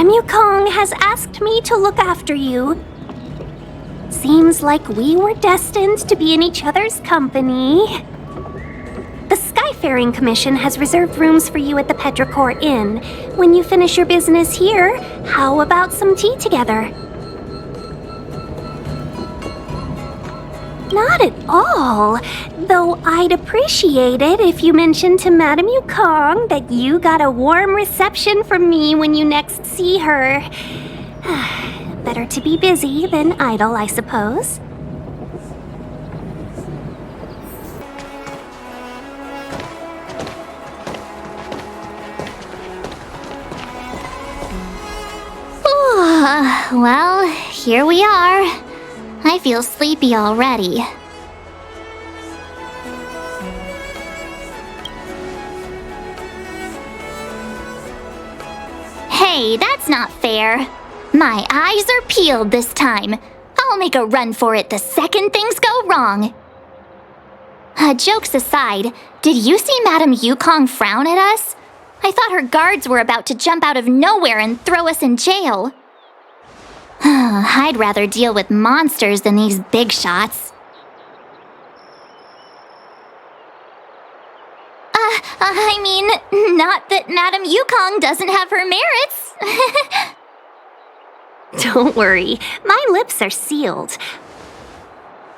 Madame Yukong has asked me to look after you. Seems like we were destined to be in each other's company. The Skyfaring Commission has reserved rooms for you at the Petrichor Inn. When you finish your business here, how about some tea together? Not at all, though I'd appreciate it if you mentioned to Madame Yukong that you got a warm reception from me when you next see her. Better to be busy than idle, I suppose. Well, here we are. I feel sleepy already. Hey, that's not fair. My eyes are peeled this time. I'll make a run for it the second things go wrong. Jokes aside, did you see Madame Yukong frown at us? I thought her guards were about to jump out of nowhere and throw us in jail. I'd rather deal with monsters than these big shots. I mean, not that Madame Yukong doesn't have her merits. Don't worry, my lips are sealed.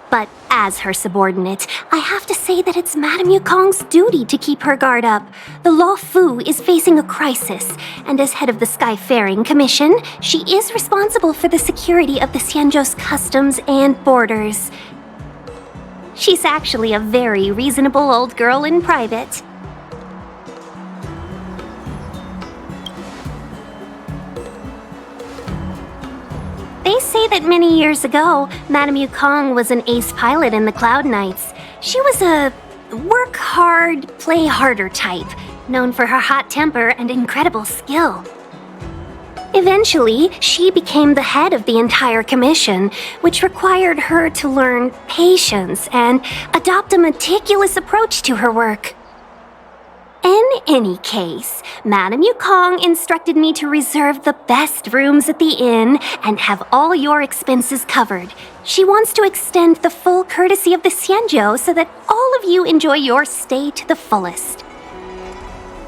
But as her subordinate, I have to say that it's Madame Yukong's duty to keep her guard up. The Law Fu is facing a crisis, and as head of the Skyfaring Commission, she is responsible for the security of the Xianzhou's customs and borders. She's actually a very reasonable old girl in private. They say that many years ago, Madame Yukong was an ace pilot in the Cloud Knights. She was a work hard, play harder type, known for her hot temper and incredible skill. Eventually, she became the head of the entire commission, which required her to learn patience and adopt a meticulous approach to her work. In any case, Madame Yukong instructed me to reserve the best rooms at the inn and have all your expenses covered. She wants to extend the full courtesy of the Xianzhou so that all of you enjoy your stay to the fullest.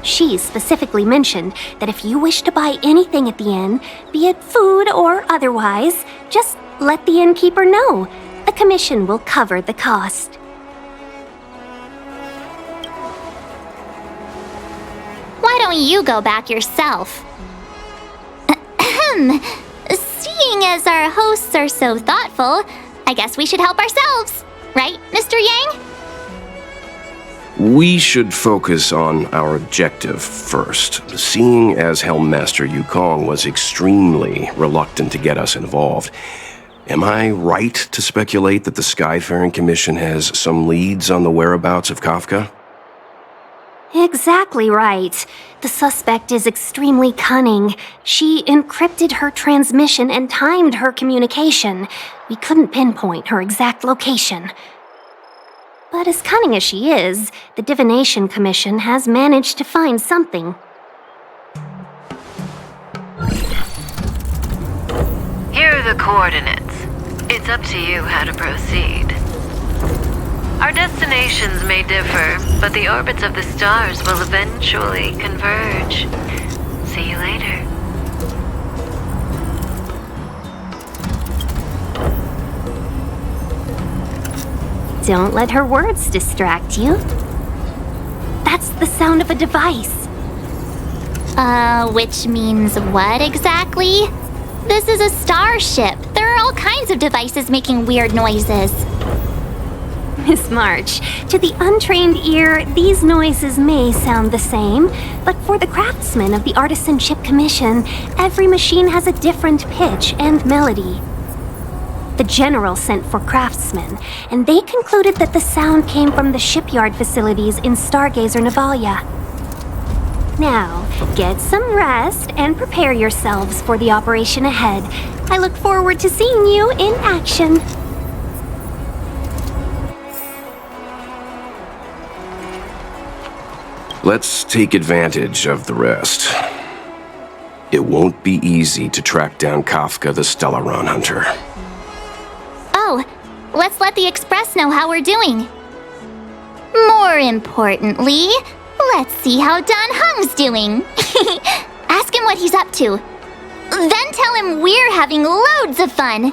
She specifically mentioned that if you wish to buy anything at the inn, be it food or otherwise, just let the innkeeper know. The commission will cover the cost. Why don't you go back yourself? Seeing as our hosts are so thoughtful, I guess we should help ourselves. Right, Mr. Yang? We should focus on our objective first. Seeing as Helmmaster Yukong was extremely reluctant to get us involved, am I right to speculate that the Skyfaring Commission has some leads on the whereabouts of Kafka? Exactly right. The suspect is extremely cunning. She encrypted her transmission and timed her communication. We couldn't pinpoint her exact location. But as cunning as she is, the Divination Commission has managed to find something. Here are the coordinates. It's up to you how to proceed. Our destinations may differ, but the orbits of the stars will eventually converge. See you later. Don't let her words distract you. That's the sound of a device. Which means what exactly? This is a starship. There are all kinds of devices making weird noises. Miss March, to the untrained ear, these noises may sound the same, but for the craftsmen of the Artisan Ship Commission, every machine has a different pitch and melody. The General sent for craftsmen, and they concluded that the sound came from the shipyard facilities in Stargazer Navalia. Now, get some rest and prepare yourselves for the operation ahead. I look forward to seeing you in action. Let's take advantage of the rest. It won't be easy to track down Kafka the Stellaron Hunter. Oh, let's let the Express know how we're doing. More importantly, let's see how Don Hung's doing. Ask him what he's up to. Then tell him we're having loads of fun.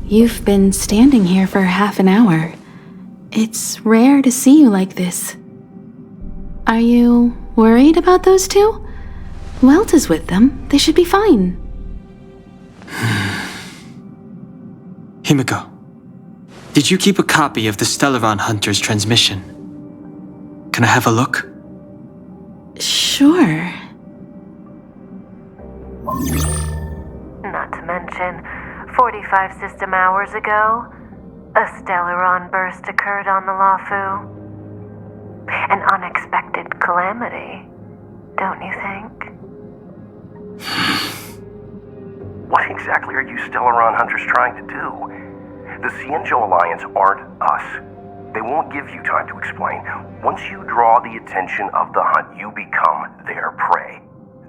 You've been standing here for half an hour. It's rare to see you like this. Are you worried about those two? Welt is with them. They should be fine. Himiko, did you keep a copy of the Stellaron Hunter's transmission? Can I have a look? Sure. Not to mention, 45 system hours ago, a Stellaron burst occurred on the Lafu. An unexpected calamity, don't you think? What exactly are you Stellaron Hunters trying to do? The Cienjo Alliance aren't us. They won't give you time to explain. Once you draw the attention of the hunt, you become their prey.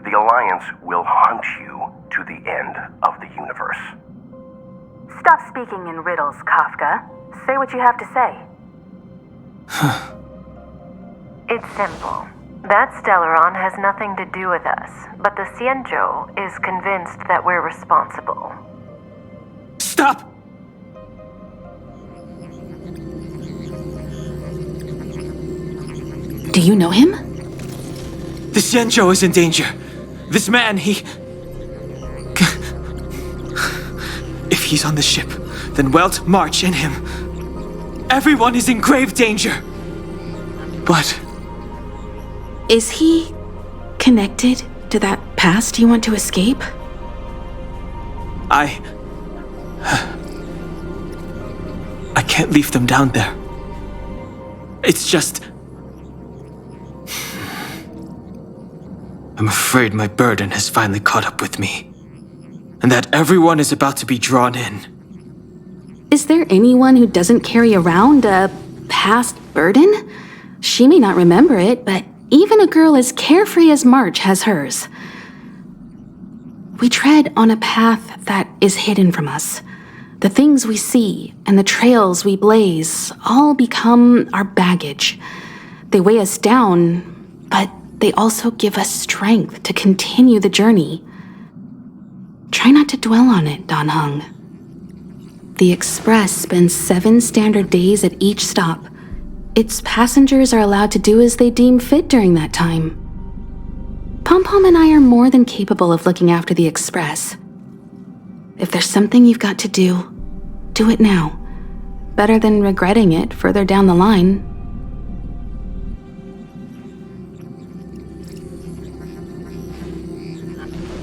The Alliance will hunt you to the end of the universe. Stop speaking in riddles, Kafka. Say what you have to say. It's simple. That Stellaron has nothing to do with us, but the Cienjo is convinced that we're responsible. Stop! Do you know him? The Xianzhou is in danger. This man, he... If he's on the ship, then Welt, March, and him. Everyone is in grave danger. But... Is he connected to that past you want to escape? I can't leave them down there. It's just... I'm afraid my burden has finally caught up with me. And that everyone is about to be drawn in. Is there anyone who doesn't carry around a past burden? She may not remember it, but even a girl as carefree as March has hers. We tread on a path that is hidden from us. The things we see and the trails we blaze all become our baggage. They weigh us down, but they also give us strength to continue the journey. Try not to dwell on it, Don Hung. The Express spends 7 standard days at each stop. Its passengers are allowed to do as they deem fit during that time. Pom-Pom and I are more than capable of looking after the Express. If there's something you've got to do it now. Better than regretting it further down the line.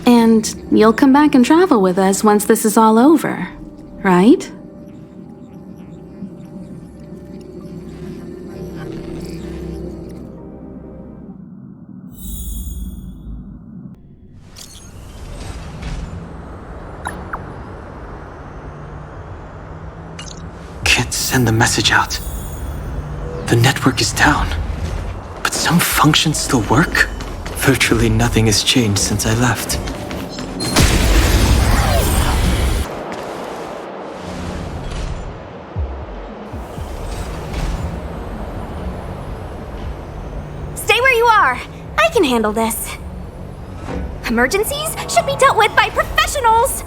And you'll come back and travel with us once this is all over, right? Can't send the message out. The network is down. But some functions still work? Virtually nothing has changed since I left. Stay where you are. I can handle this. Emergencies should be dealt with by professionals.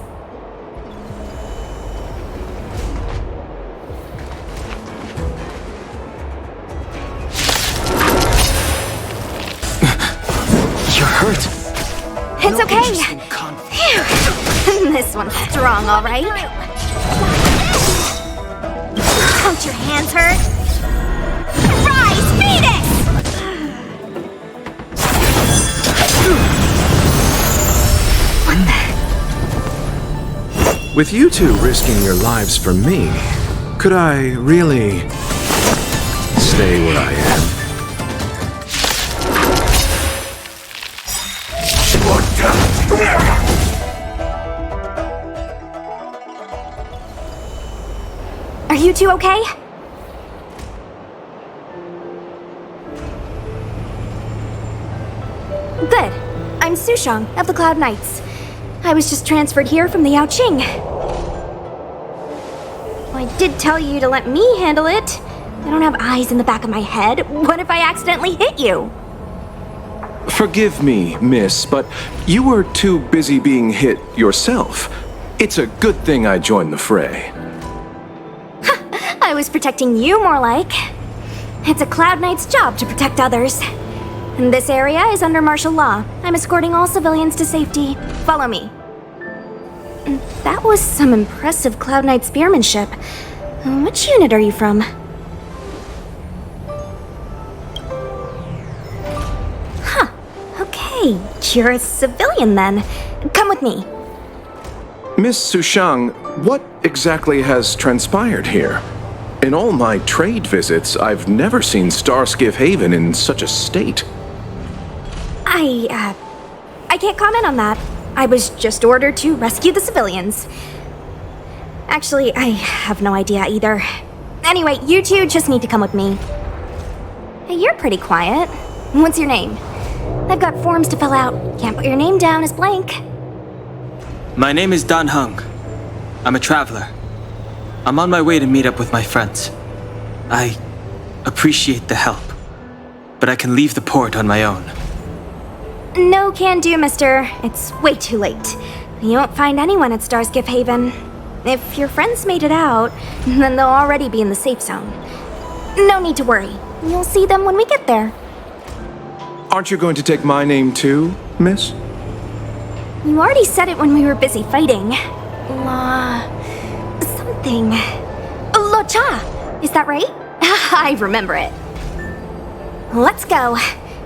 You're hurt. It's No okay. interest in conflict. Phew. This one's strong, all right. Don't your hands hurt? Rise, Phoenix! With you two risking your lives for me, could I really stay where I am? Are you two okay? Good. I'm Sushang of the Cloud Knights. I was just transferred here from the Yaoqing. I did tell you to let me handle it. I don't have eyes in the back of my head. What if I accidentally hit you? Forgive me, miss, but you were too busy being hit yourself. It's a good thing I joined the fray. I was protecting you more like. It's a Cloud Knight's job to protect others. And this area is under martial law. I'm escorting all civilians to safety. Follow me. That was some impressive Cloud Knight spearmanship. Which unit are you from? Huh. Okay, you're a civilian then. Come with me. Miss Sushang, what exactly has transpired here? In all my trade visits, I've never seen Starskiff Haven in such a state. I can't comment on that. I was just ordered to rescue the civilians. Actually, I have no idea either. Anyway, you two just need to come with me. Hey, you're pretty quiet. What's your name? I've got forms to fill out. Can't put your name down as blank. My name is Dan Hung. I'm a traveler. I'm on my way to meet up with my friends. I appreciate the help, but I can leave the port on my own. No can do, mister. It's way too late. You won't find anyone at Starskiff Haven. If your friends made it out, then they'll already be in the safe zone. No need to worry. You'll see them when we get there. Aren't you going to take my name too, miss? You already said it when we were busy fighting. Something. Lo Cha! Is that right? I remember it. Let's go.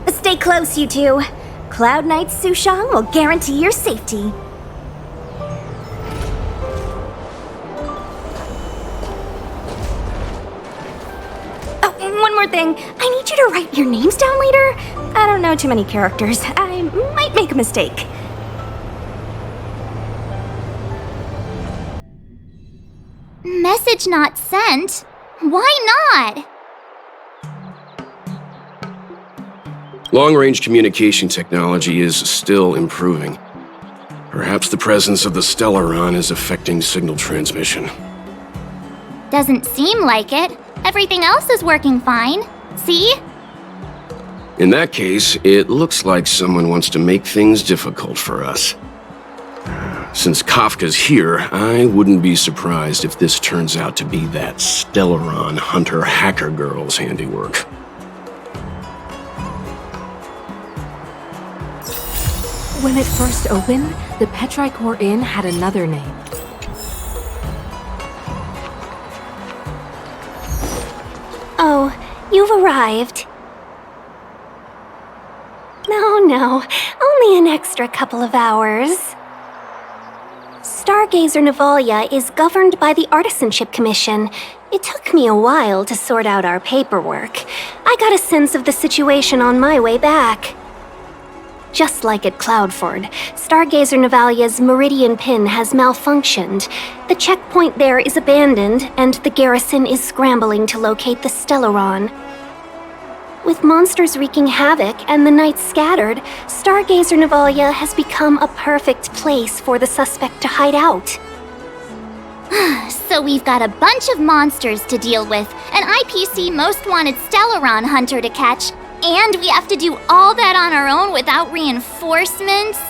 Stay close, you two. Cloud Knight Sushang will guarantee your safety. Oh, one more thing. I need you to write your names down later. I don't know too many characters. I might make a mistake. Message not sent? Why not? Long-range communication technology is still improving. Perhaps the presence of the Stellaron is affecting signal transmission. Doesn't seem like it. Everything else is working fine. See? In that case, it looks like someone wants to make things difficult for us. Since Kafka's here, I wouldn't be surprised if this turns out to be that Stellaron hunter hacker girl's handiwork. When it first opened, the Petrichor Inn had another name. Oh, you've arrived. No, only an extra couple of hours. Stargazer Navalia is governed by the Artisanship Commission. It took me a while to sort out our paperwork. I got a sense of the situation on my way back. Just like at Cloudford, Stargazer Navalia's Meridian Pin has malfunctioned. The checkpoint there is abandoned, and the garrison is scrambling to locate the Stellaron. With monsters wreaking havoc and the Knights scattered, Stargazer Navalia has become a perfect place for the suspect to hide out. So we've got a bunch of monsters to deal with, an IPC Most Wanted Stellaron hunter to catch, and we have to do all that on our own without reinforcements?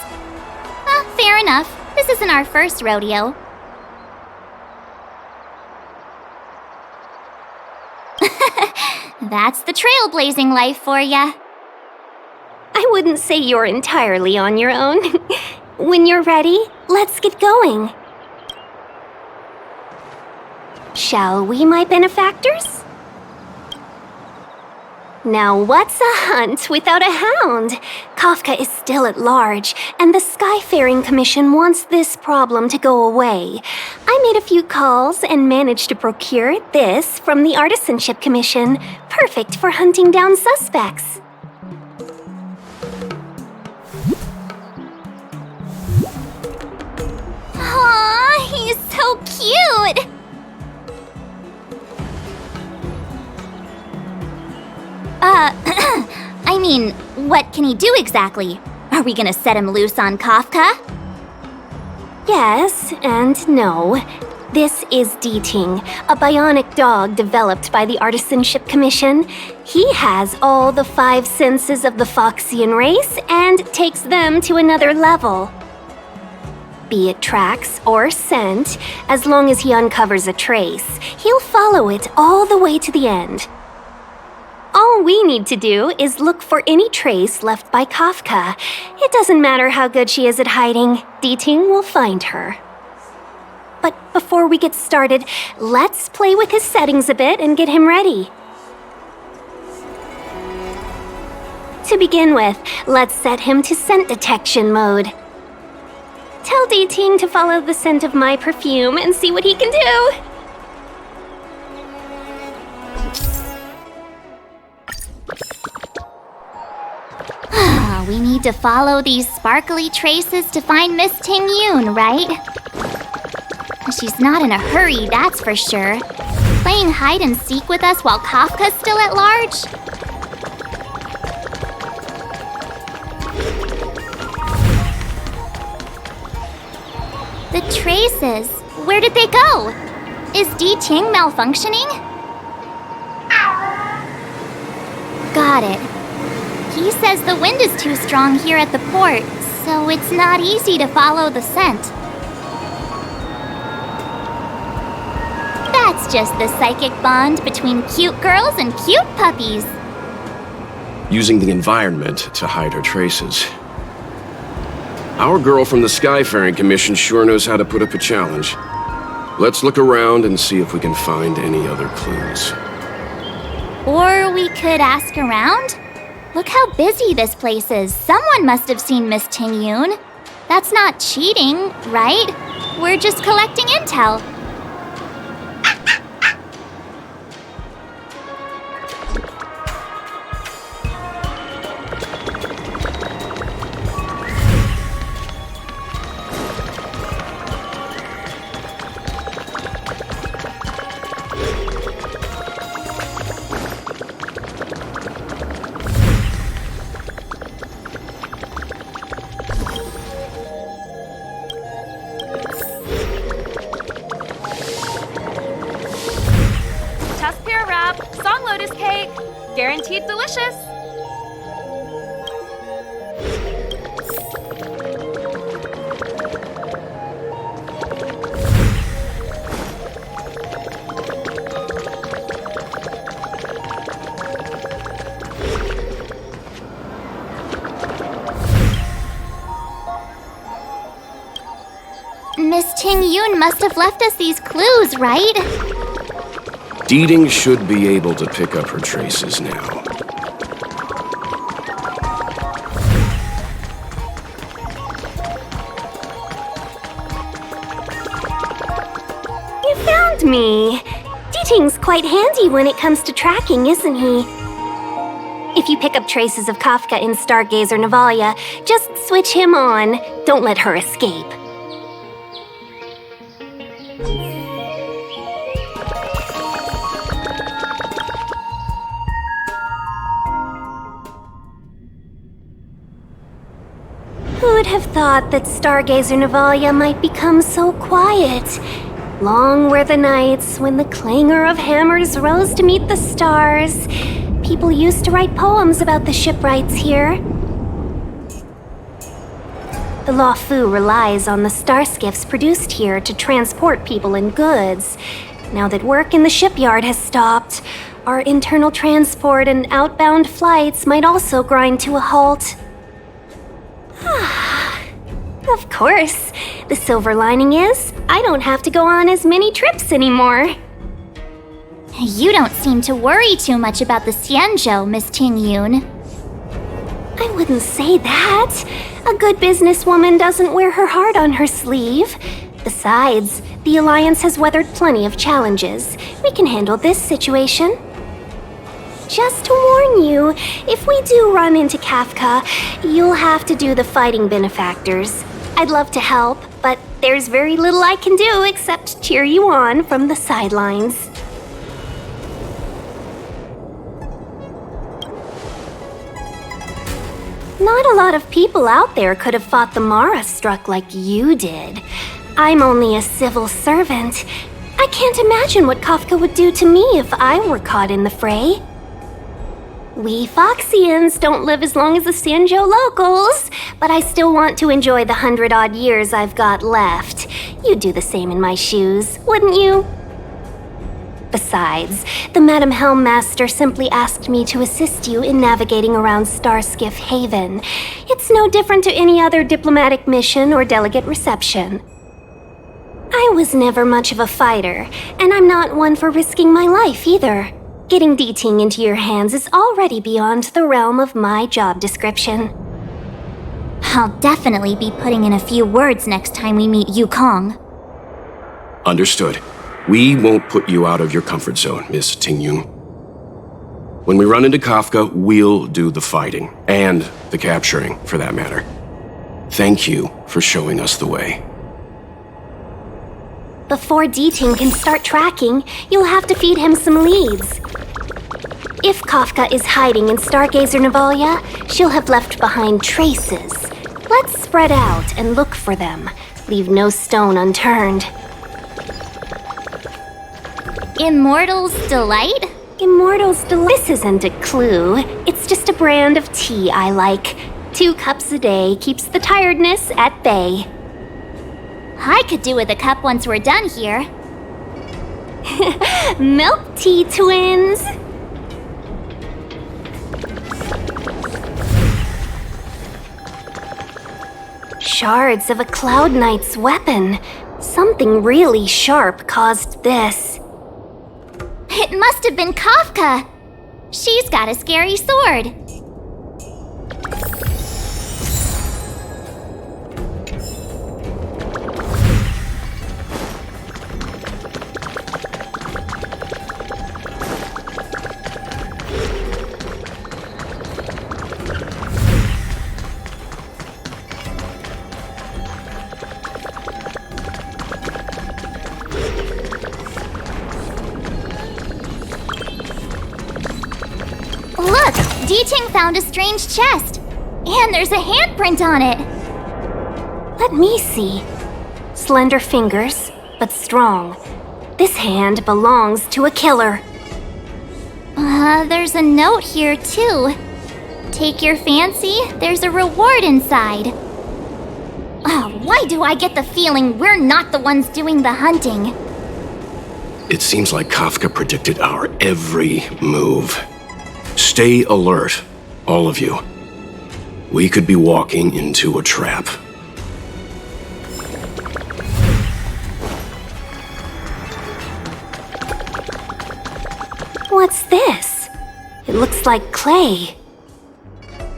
Fair enough. This isn't our first rodeo. That's the trailblazing life for ya. I wouldn't say you're entirely on your own. When you're ready, let's get going. Shall we, my benefactors? Now what's a hunt without a hound? Kafka is still at large, and the Skyfaring Commission wants this problem to go away. I made a few calls and managed to procure this from the Artisanship Commission. Perfect for hunting down suspects. so cute! I mean, what can he do exactly? Are we gonna set him loose on Kafka? Yes and no. This is Deeting, a bionic dog developed by the Artisanship Commission. He has all the 5 senses of the Foxian race and takes them to another level. Be it tracks or scent, as long as he uncovers a trace, he'll follow it all the way to the end. All we need to do is look for any trace left by Kafka. It doesn't matter how good she is at hiding, Deeting will find her. But before we get started, let's play with his settings a bit and get him ready. To begin with, let's set him to scent detection mode. Tell Deeting to follow the scent of my perfume and see what he can do. We need to follow these sparkly traces to find Miss Ting Yoon, right? She's not in a hurry, that's for sure. Playing hide and seek with us while Kafka's still at large? The traces, where did they go? Is Deeting malfunctioning? Got it. He says the wind is too strong here at the port, so it's not easy to follow the scent. That's just the psychic bond between cute girls and cute puppies. Using the environment to hide her traces. Our girl from the Skyfaring Commission sure knows how to put up a challenge. Let's look around and see if we can find any other clues. Or we could ask around? Look how busy this place is. Someone must have seen Miss Ting Yoon. That's not cheating, right? We're just collecting intel. Guaranteed delicious! Miss Ting Yoon must have left us these clues, right? Deeting should be able to pick up her traces now. You found me! Deeting's quite handy when it comes to tracking, isn't he? If you pick up traces of Kafka in Stargazer Navalia, just switch him on. Don't let her escape. Who would have thought that Stargazer Navalia might become so quiet? Long were the nights when the clangor of hammers rose to meet the stars. People used to write poems about the shipwrights here. The Law Fu relies on the star skiffs produced here to transport people and goods. Now that work in the shipyard has stopped, our internal transport and outbound flights might also grind to a halt. Of course. The silver lining is, I don't have to go on as many trips anymore. You don't seem to worry too much about the Xianzhou, Miss Ting Yoon. I wouldn't say that. A good businesswoman doesn't wear her heart on her sleeve. Besides, the Alliance has weathered plenty of challenges. We can handle this situation. Just to warn you, if we do run into Kafka, you'll have to do the fighting benefactors. I'd love to help, but there's very little I can do except cheer you on from the sidelines. Not a lot of people out there could have fought the Mara struck like you did. I'm only a civil servant. I can't imagine what Kafka would do to me if I were caught in the fray. We Foxians don't live as long as the Sanjo locals, but I still want to enjoy the 100-odd years I've got left. You'd do the same in my shoes, wouldn't you? Besides, the Madam Helmmaster simply asked me to assist you in navigating around Starskiff Haven. It's no different to any other diplomatic mission or delegate reception. I was never much of a fighter, and I'm not one for risking my life either. Getting D-Ting into your hands is already beyond the realm of my job description. I'll definitely be putting in a few words next time we meet Yukong. Understood. We won't put you out of your comfort zone, Miss Tingyun. When we run into Kafka, we'll do the fighting, and the capturing, for that matter. Thank you for showing us the way. Before D-Ting can start tracking, you'll have to feed him some leads. If Kafka is hiding in Stargazer Navalia, she'll have left behind traces. Let's spread out and look for them. Leave no stone unturned. Immortal's Delight? Immortal's Delight. This isn't a clue. It's just a brand of tea I like. 2 cups a day keeps the tiredness at bay. I could do with a cup once we're done here. Milk tea twins! Shards of a Cloud Knight's weapon. Something really sharp caused this. It must have been Kafka. She's got a scary sword. Look, D-Ting found a strange chest. And there's a handprint on it. Let me see. Slender fingers, but strong. This hand belongs to a killer. There's a note here too. Take your fancy, there's a reward inside. Why do I get the feeling we're not the ones doing the hunting? It seems like Kafka predicted our every move. Stay alert, all of you. We could be walking into a trap. What's this? It looks like clay.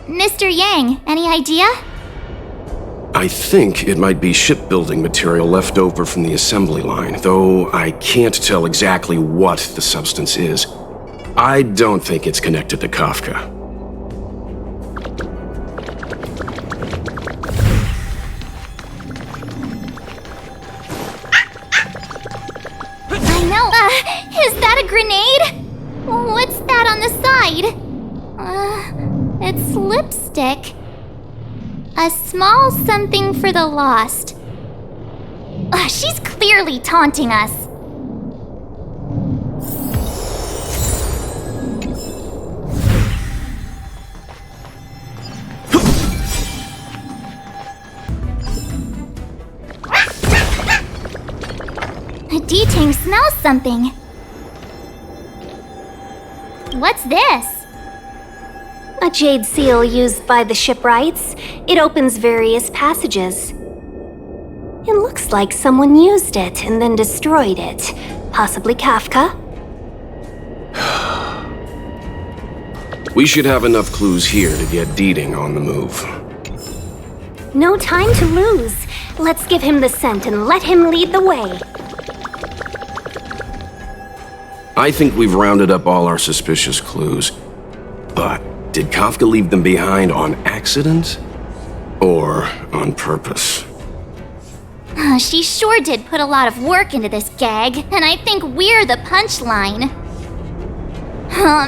Mr. Yang, any idea? I think it might be shipbuilding material left over from the assembly line, though I can't tell exactly what the substance is. I don't think it's connected to Kafka. I know. Is that a grenade? What's that on the side? It's lipstick. A small something for the lost. She's clearly taunting us. D-Ting smells something. What's this? A jade seal used by the shipwrights. It opens various passages. It looks like someone used it and then destroyed it. Possibly Kafka? We should have enough clues here to get D-Ting on the move. No time to lose. Let's give him the scent and let him lead the way. I think we've rounded up all our suspicious clues. But did Kafka leave them behind on accident? Or on purpose? She sure did put a lot of work into this gag, and I think we're the punchline.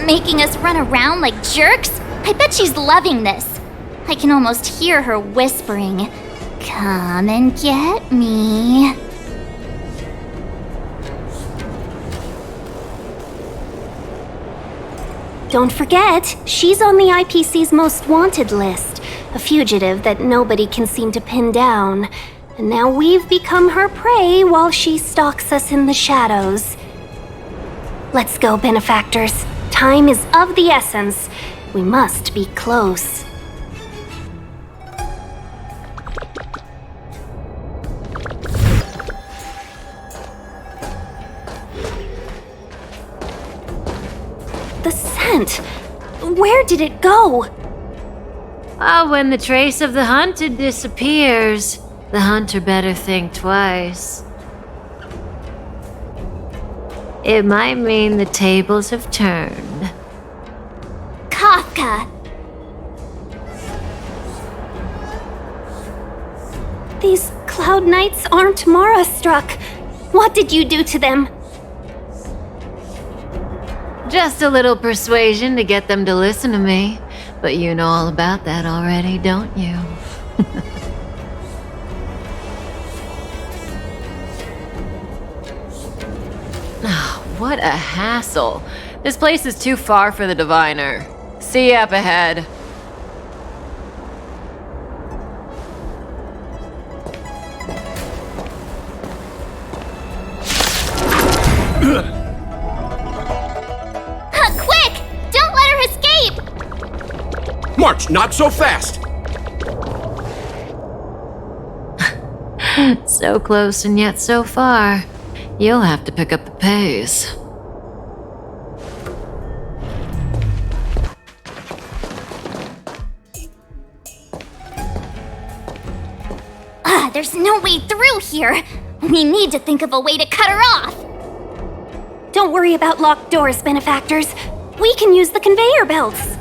Making us run around like jerks? I bet she's loving this. I can almost hear her whispering, "Come and get me." Don't forget, she's on the IPC's most wanted list, a fugitive that nobody can seem to pin down. And now we've become her prey while she stalks us in the shadows. Let's go, benefactors. Time is of the essence. We must be close. The scent! Where did it go? When the trace of the hunted disappears, the hunter better think twice. It might mean the tables have turned. Kafka! These cloud knights aren't Mara-struck. What did you do to them? Just a little persuasion to get them to listen to me. But you know all about that already, don't you? What a hassle. This place is too far for the diviner. See you up ahead. Quick! Don't let her escape! March, not so fast! So close and yet so far. You'll have to pick up the pace. There's no way through here. We need to think of a way to cut her off. Don't worry about locked doors, benefactors. We can use the conveyor belts.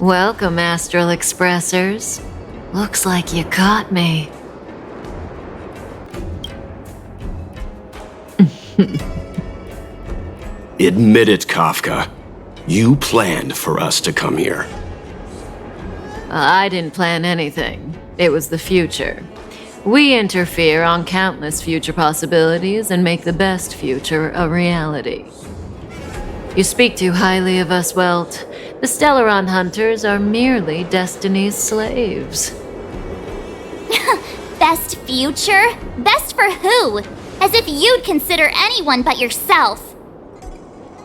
Welcome, Astral Expressors. Looks like you caught me. Admit it, Kafka. You planned for us to come here. I didn't plan anything. It was the future. We interfere on countless future possibilities and make the best future a reality. You speak too highly of us, Welt. The Stellaron Hunters are merely Destiny's slaves. Best future? Best for who? As if you'd consider anyone but yourself.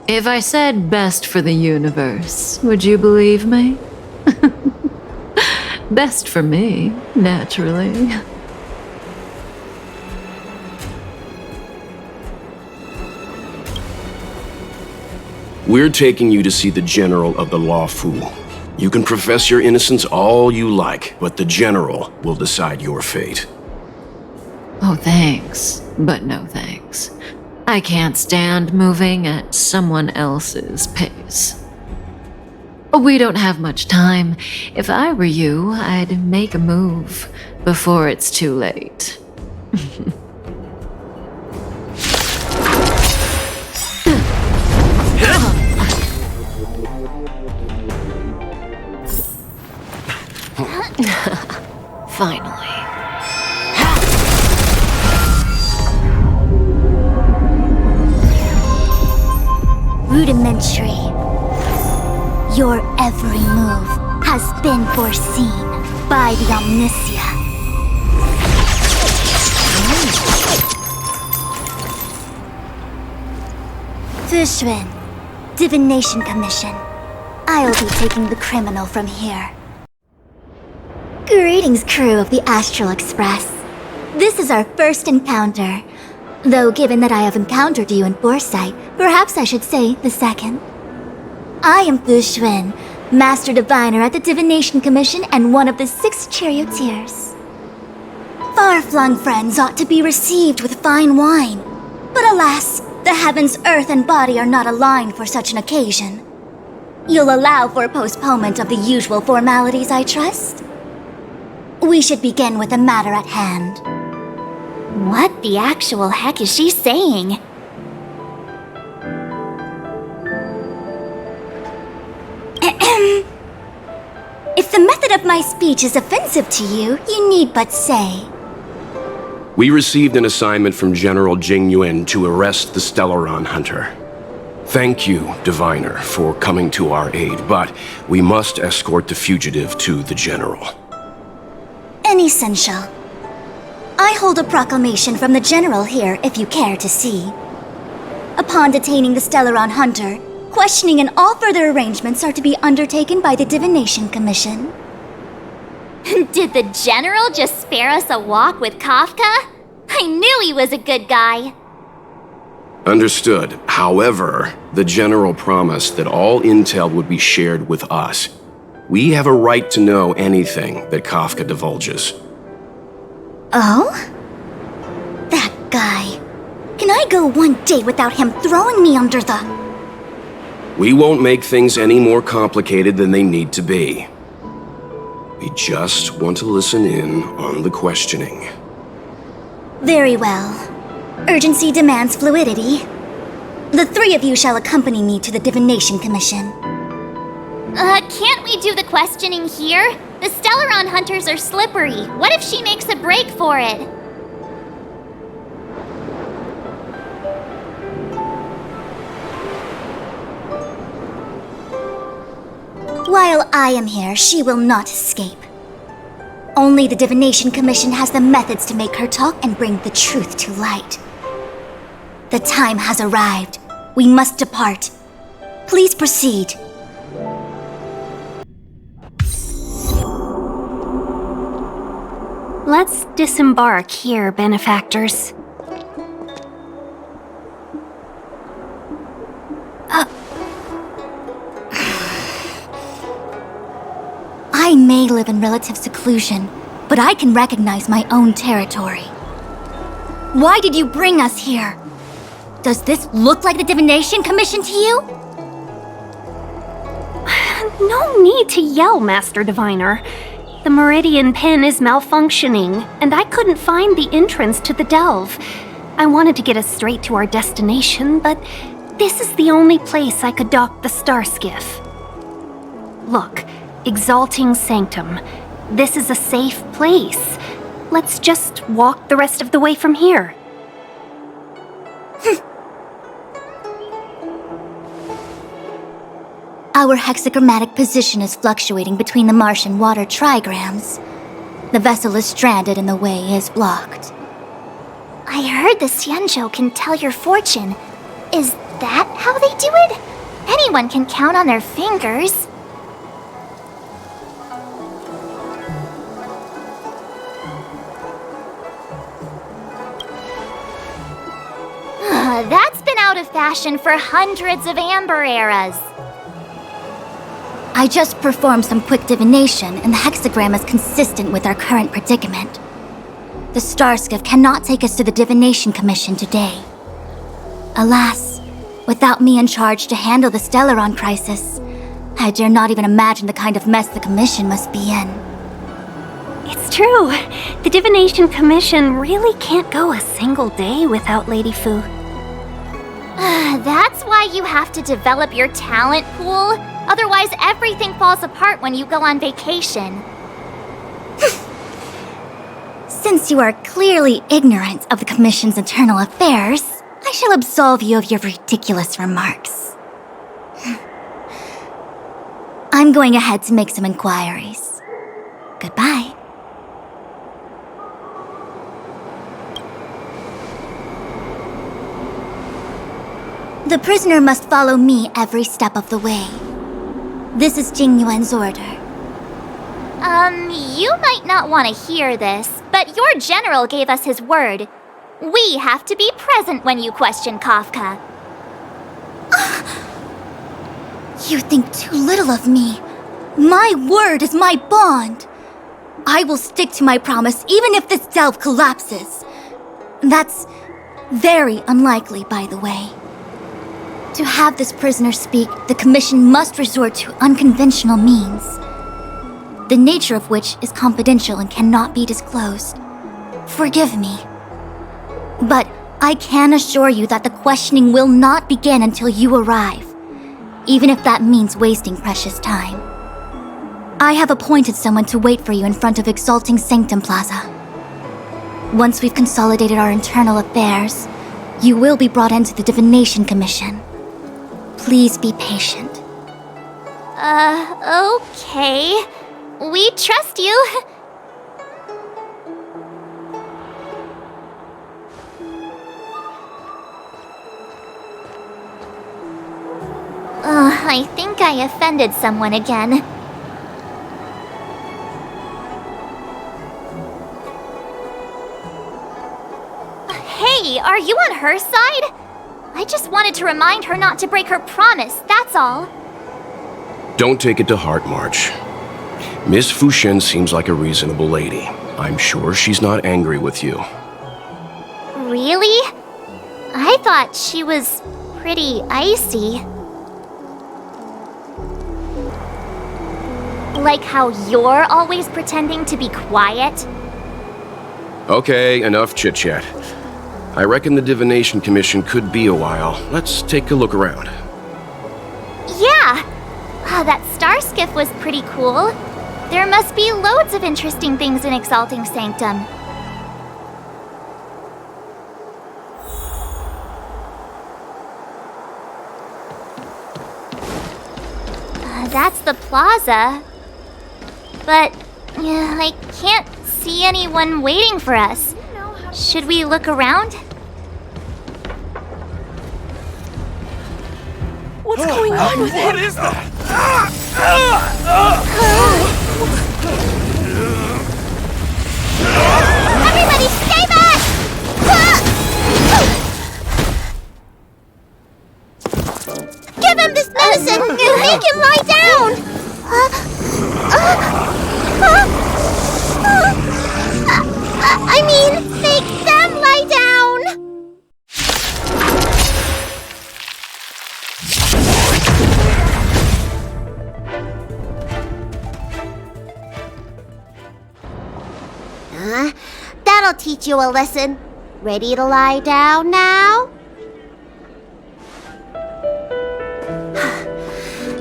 If I said best for the universe, would you believe me? Best for me, naturally. We're taking you to see the General of the Law Fu. You can profess your innocence all you like, but the General will decide your fate. Oh, thanks, but no thanks. I can't stand moving at someone else's pace. We don't have much time. If I were you, I'd make a move before it's too late. Finally. Rudimentary. Your every move has been foreseen by the Omniscient. Fushun, Divination Commission. I'll be taking the criminal from here. Greetings, crew of the Astral Express. This is our first encounter. Though given that I have encountered you in foresight, perhaps I should say the second. I am Fushun, Master Diviner at the Divination Commission and one of the 6 charioteers. Far-flung friends ought to be received with fine wine. But alas, the heavens, earth, and body are not aligned for such an occasion. You'll allow for postponement of the usual formalities, I trust? We should begin with the matter at hand. What the actual heck is she saying? If the method of my speech is offensive to you, you need but say. We received an assignment from General Jing Yuan to arrest the Stellaron Hunter. Thank you, Diviner, for coming to our aid, but we must escort the fugitive to the General. Essential. I hold a proclamation from the General here, if you care to see. Upon detaining the Stellaron Hunter, questioning and all further arrangements are to be undertaken by the Divination Commission. Did the General just spare us a walk with Kafka? I knew he was a good guy. Understood. However, the General promised that all intel would be shared with us. We have a right to know anything that Kafka divulges. Oh? That guy. Can I go one day without him throwing me under the... We won't make things any more complicated than they need to be. We just want to listen in on the questioning. Very well. Urgency demands fluidity. The three of you shall accompany me to the Divination Commission. Can't we do the questioning here? The Stellaron Hunters are slippery. What if she makes a break for it? While I am here, she will not escape. Only the Divination Commission has the methods to make her talk and bring the truth to light. The time has arrived. We must depart. Please proceed. Let's disembark here, benefactors. I may live in relative seclusion, but I can recognize my own territory. Why did you bring us here? Does this look like the Divination Commission to you? No need to yell, Master Diviner. The Meridian pin is malfunctioning, and I couldn't find the entrance to the delve. I wanted to get us straight to our destination, but this is the only place I could dock the star skiff. Look, Exalting Sanctum. This is a safe place. Let's just walk the rest of the way from here. Our hexagrammatic position is fluctuating between the Martian water trigrams. The vessel is stranded and the way is blocked. I heard the Xianzhou can tell your fortune. Is that how they do it? Anyone can count on their fingers. That's been out of fashion for hundreds of Amber eras. I just performed some quick divination, and the hexagram is consistent with our current predicament. The Starskiff cannot take us to the Divination Commission today. Alas, without me in charge to handle the Stellaron crisis, I dare not even imagine the kind of mess the Commission must be in. It's true. The Divination Commission really can't go a single day without Lady Fu. That's why you have to develop your talent pool. Otherwise, everything falls apart when you go on vacation. Since you are clearly ignorant of the Commission's internal affairs, I shall absolve you of your ridiculous remarks. I'm going ahead to make some inquiries. Goodbye. The prisoner must follow me every step of the way. This is Jing Yuan's order. You might not want to hear this, but your general gave us his word. We have to be present when you question Kafka. You think too little of me. My word is my bond. I will stick to my promise even if this delve collapses. That's very unlikely, by the way. To have this prisoner speak, the Commission must resort to unconventional means, the nature of which is confidential and cannot be disclosed. Forgive me. But I can assure you that the questioning will not begin until you arrive, even if that means wasting precious time. I have appointed someone to wait for you in front of Exalting Sanctum Plaza. Once we've consolidated our internal affairs, you will be brought into the Divination Commission. Please be patient. Okay. We trust you. I think I offended someone again. Hey, are you on her side? I just wanted to remind her not to break her promise, that's all. Don't take it to heart, March. Miss Fushen seems like a reasonable lady. I'm sure she's not angry with you. Really? I thought she was pretty icy. Like how you're always pretending to be quiet? Okay, enough chit-chat. I reckon the Divination Commission could be a while. Let's take a look around. Yeah! That star skiff was pretty cool. There must be loads of interesting things in Exalting Sanctum. That's the plaza. But I can't see anyone waiting for us. Should we look around? What's going on with him? What is that? Everybody stay back! Give him this medicine and make him lie down! I mean, make them lie down! That'll teach you a lesson. Ready to lie down now?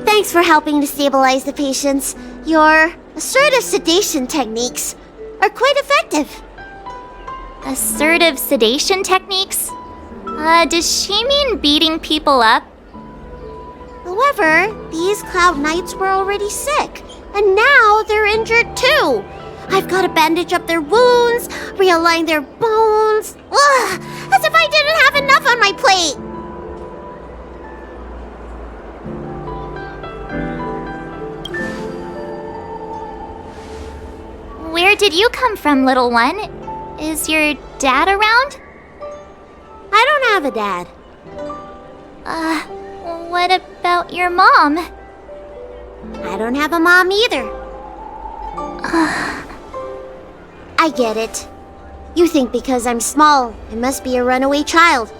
Thanks for helping to stabilize the patients. Your assertive sedation techniques are quite effective. Assertive sedation techniques? Does she mean beating people up? However, these Cloud Knights were already sick, and now they're injured too. I've got to bandage up their wounds, realign their bones. Ugh, as if I didn't have enough on my plate. Where did you come from, little one? Is your dad around? I don't have a dad. What about your mom? I don't have a mom either. I get it. You think because I'm small, I must be a runaway child.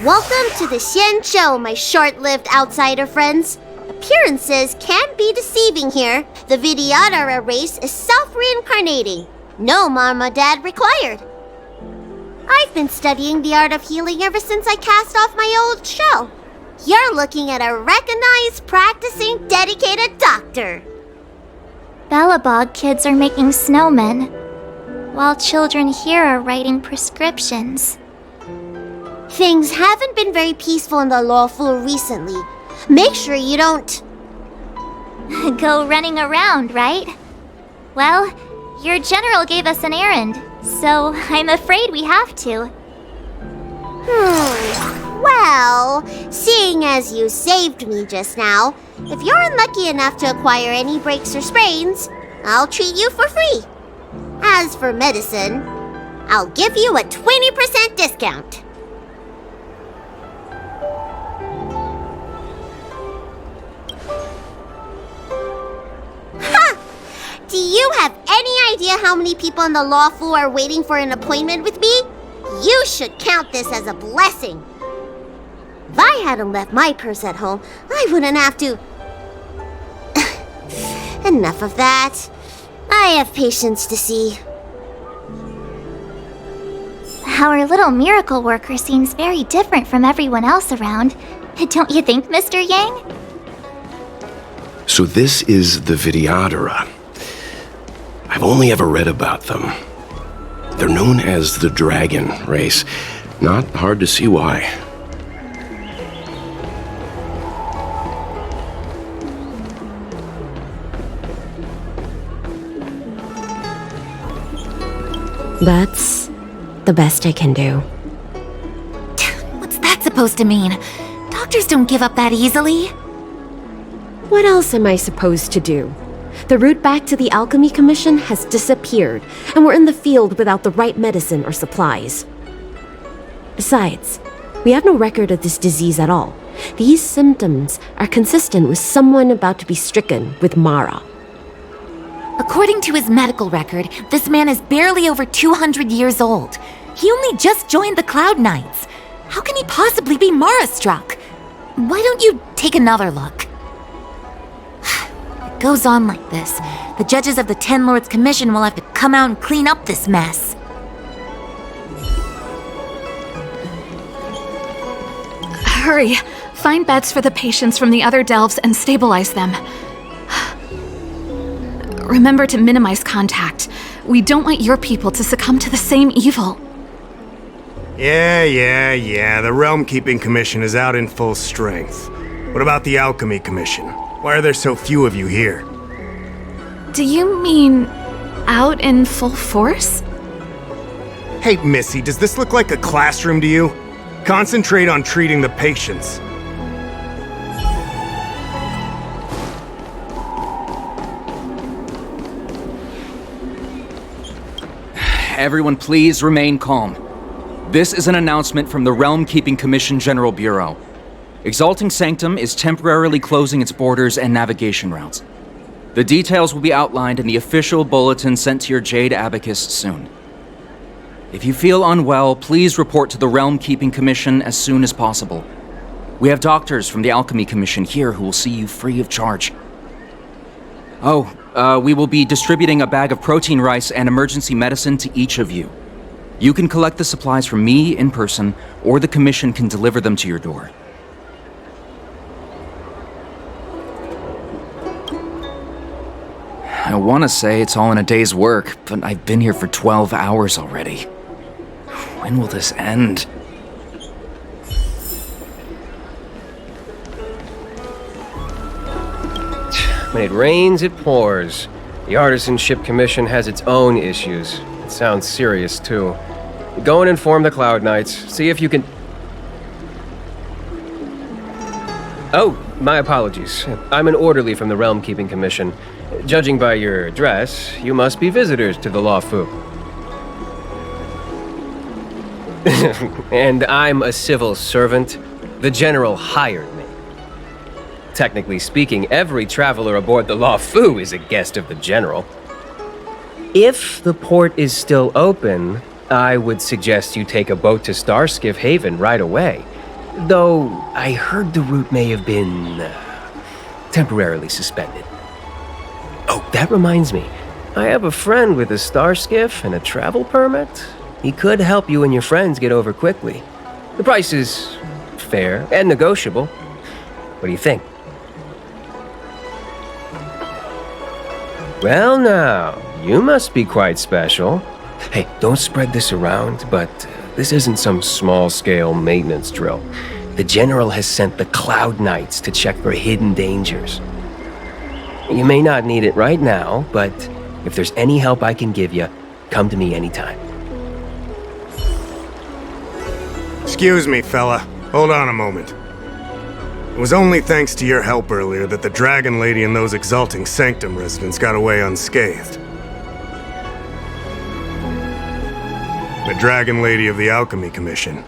Welcome to the Xian Show, my short-lived outsider friends. Appearances can be deceiving here. The Vidyadhara race is self-reincarnating. No mom or dad required. I've been studying the art of healing ever since I cast off my old shell. You're looking at a recognized, practicing, dedicated doctor. Bellabog kids are making snowmen, while children here are writing prescriptions. Things haven't been very peaceful in the lawful recently. Make sure you don't... go running around, right? Well, your general gave us an errand, so I'm afraid we have to. Well, seeing as you saved me just now, if you're unlucky enough to acquire any breaks or sprains, I'll treat you for free. As for medicine, I'll give you a 20% discount. Ha! Do you have any idea how many people in the lawful are waiting for an appointment with me? You should count this as a blessing. If I hadn't left my purse at home, I wouldn't have to... Enough of that. I have patients to see. Our little miracle worker seems very different from everyone else around. Don't you think, Mr. Yang? So this is the Vidyadhara. I've only ever read about them. They're known as the Dragon Race. Not hard to see why. That's the best I can do. What's that supposed to mean? Doctors don't give up that easily. What else am I supposed to do? The route back to the Alchemy Commission has disappeared, and we're in the field without the right medicine or supplies. Besides, we have no record of this disease at all. These symptoms are consistent with someone about to be stricken with Mara. According to his medical record, this man is barely over 200 years old. He only just joined the Cloud Knights. How can he possibly be Mara-struck? Why don't you take another look? If it goes on like this, the judges of the Ten Lords Commission will have to come out and clean up this mess. Hurry! Find beds for the patients from the other delves and stabilize them. Remember to minimize contact. We don't want your people to succumb to the same evil. Yeah. The Realm Keeping Commission is out in full strength. What about the Alchemy Commission? Why are there so few of you here? Do you mean out in full force? Hey, Missy, does this look like a classroom to you? Concentrate on treating the patients. Everyone please remain calm. This is an announcement from the Realm Keeping Commission General Bureau. Exalting Sanctum is temporarily closing its borders and navigation routes. The details will be outlined in the official bulletin sent to your Jade Abacus soon. If you feel unwell, please report to the Realm Keeping Commission as soon as possible. We have doctors from the Alchemy Commission here who will see you free of charge. We will be distributing a bag of protein rice and emergency medicine to each of you. You can collect the supplies from me in person, or the Commission can deliver them to your door. I want to say it's all in a day's work, but I've been here for 12 hours already. When will this end? When it rains, it pours. The Artisanship Commission has its own issues. It sounds serious, too. Go and inform the Cloud Knights. See if you can... Oh, my apologies. I'm an orderly from the Realm Keeping Commission. Judging by your dress, you must be visitors to the Law Fu. And I'm a civil servant. The General hired me. Technically speaking, every traveler aboard the Law Fu is a guest of the General. If the port is still open, I would suggest you take a boat to Starskiff Haven right away. Though, I heard the route may have been temporarily suspended. Oh, that reminds me. I have a friend with a Starskiff and a travel permit. He could help you and your friends get over quickly. The price is fair and negotiable. What do you think? Well now, you must be quite special. Hey, don't spread this around, but this isn't some small-scale maintenance drill. The General has sent the Cloud Knights to check for hidden dangers. You may not need it right now, but if there's any help I can give you, come to me anytime. Excuse me, fella. Hold on a moment. It was only thanks to your help earlier that the Dragon Lady and those Exalting Sanctum residents got away unscathed. The Dragon Lady of the Alchemy Commission,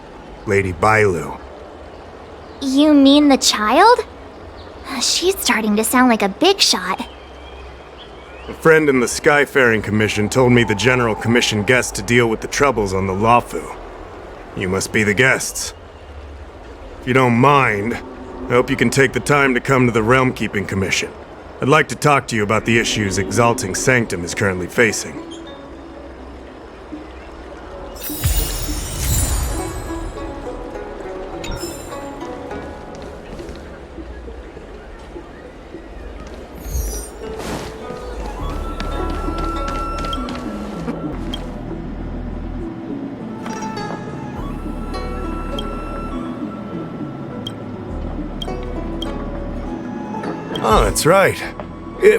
Lady Bailu. You mean the child? She's starting to sound like a big shot. A friend in the Skyfaring Commission told me the General commissioned guests to deal with the troubles on the Law Fu. You must be the guests. If you don't mind, I hope you can take the time to come to the Realm Keeping Commission. I'd like to talk to you about the issues Exalting Sanctum is currently facing. Oh, that's right.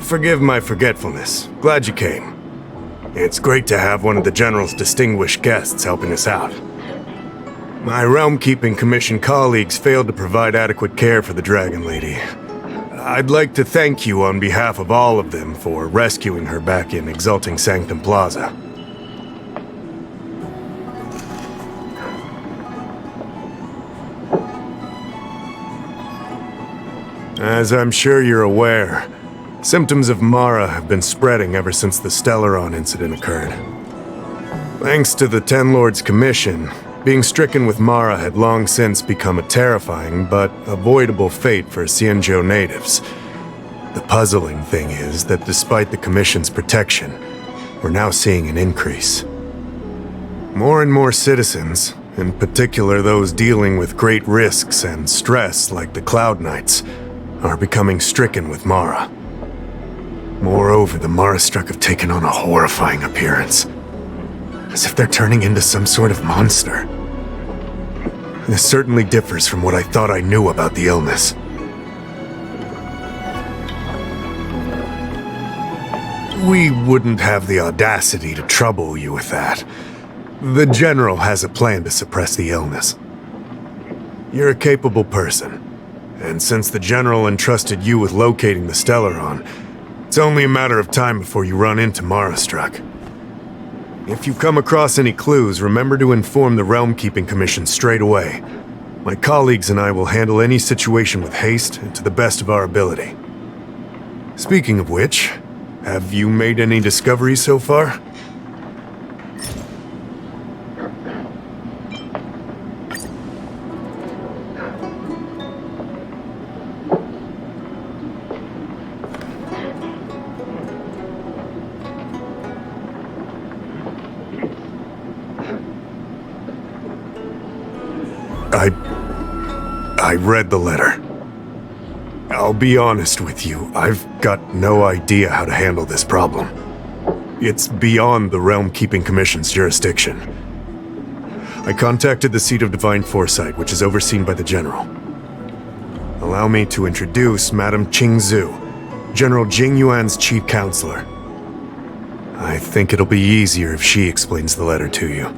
Forgive my forgetfulness. Glad you came. It's great to have one of the General's distinguished guests helping us out. My Realm Keeping Commission colleagues failed to provide adequate care for the Dragon Lady. I'd like to thank you on behalf of all of them for rescuing her back in Exalting Sanctum Plaza. As I'm sure you're aware, symptoms of Mara have been spreading ever since the Stellaron incident occurred. Thanks to the Ten Lords Commission, being stricken with Mara had long since become a terrifying but avoidable fate for Xianzhou natives. The puzzling thing is that despite the Commission's protection, we're now seeing an increase. More and more citizens, in particular those dealing with great risks and stress like the Cloud Knights, are becoming stricken with Mara. Moreover, the Mara-struck have taken on a horrifying appearance, as if they're turning into some sort of monster. This certainly differs from what I thought I knew about the illness. We wouldn't have the audacity to trouble you with that. The General has a plan to suppress the illness. You're a capable person. And since the General entrusted you with locating the Stellaron, it's only a matter of time before you run into Mara-struck. If you come across any clues, remember to inform the Realm Keeping Commission straight away. My colleagues and I will handle any situation with haste and to the best of our ability. Speaking of which, have you made any discoveries so far? I read the letter. I'll be honest with you, I've got no idea how to handle this problem. It's beyond the Realm Keeping Commission's jurisdiction. I contacted the Seat of Divine Foresight, which is overseen by the General. Allow me to introduce Madame Qingzhu, General Jing Yuan's chief counselor. I think it'll be easier if she explains the letter to you.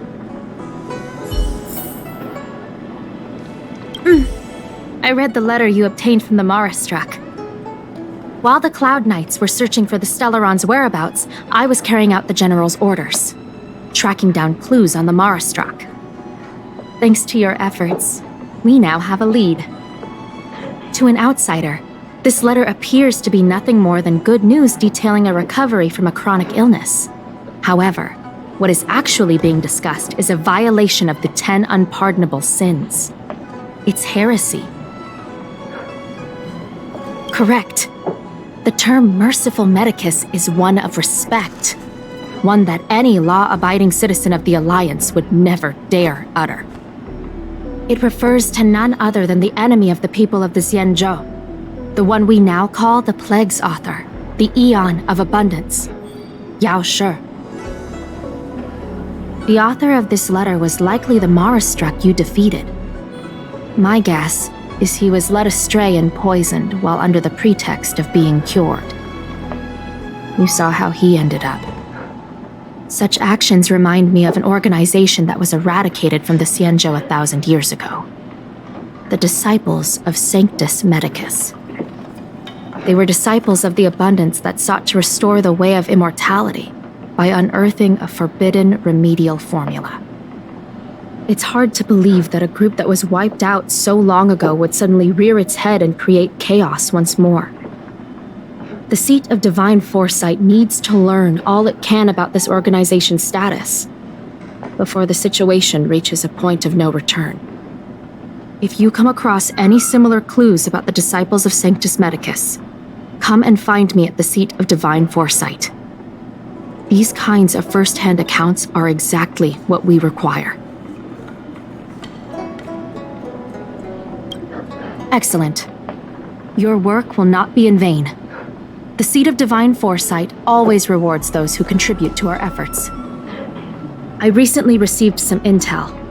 I read the letter you obtained from the Mara-struck. While the Cloud Knights were searching for the Stellaron's whereabouts, I was carrying out the General's orders, tracking down clues on the Mara-struck. Thanks to your efforts, we now have a lead. To an outsider, this letter appears to be nothing more than good news detailing a recovery from a chronic illness. However, what is actually being discussed is a violation of the 10 unpardonable sins. It's heresy. Correct. The term merciful medicus is one of respect, one that any law-abiding citizen of the Alliance would never dare utter. It refers to none other than the enemy of the people of the Xianzhou, the one we now call the Plague's author, the Eon of Abundance, Yao Shi. The author of this letter was likely the Mara-struck you defeated. My guess is he was led astray and poisoned while under the pretext of being cured. You saw how he ended up. Such actions remind me of an organization that was eradicated from the Xianzhou 1,000 years ago. The Disciples of Sanctus Medicus. They were disciples of the Abundance that sought to restore the way of immortality by unearthing a forbidden remedial formula. It's hard to believe that a group that was wiped out so long ago would suddenly rear its head and create chaos once more. The Seat of Divine Foresight needs to learn all it can about this organization's status before the situation reaches a point of no return. If you come across any similar clues about the disciples of Sanctus Medicus, come and find me at the seat of divine foresight. These kinds of first-hand accounts are exactly what we require. Excellent. Your work will not be in vain. The seat of divine foresight always rewards those who contribute to our efforts. I recently received some intel.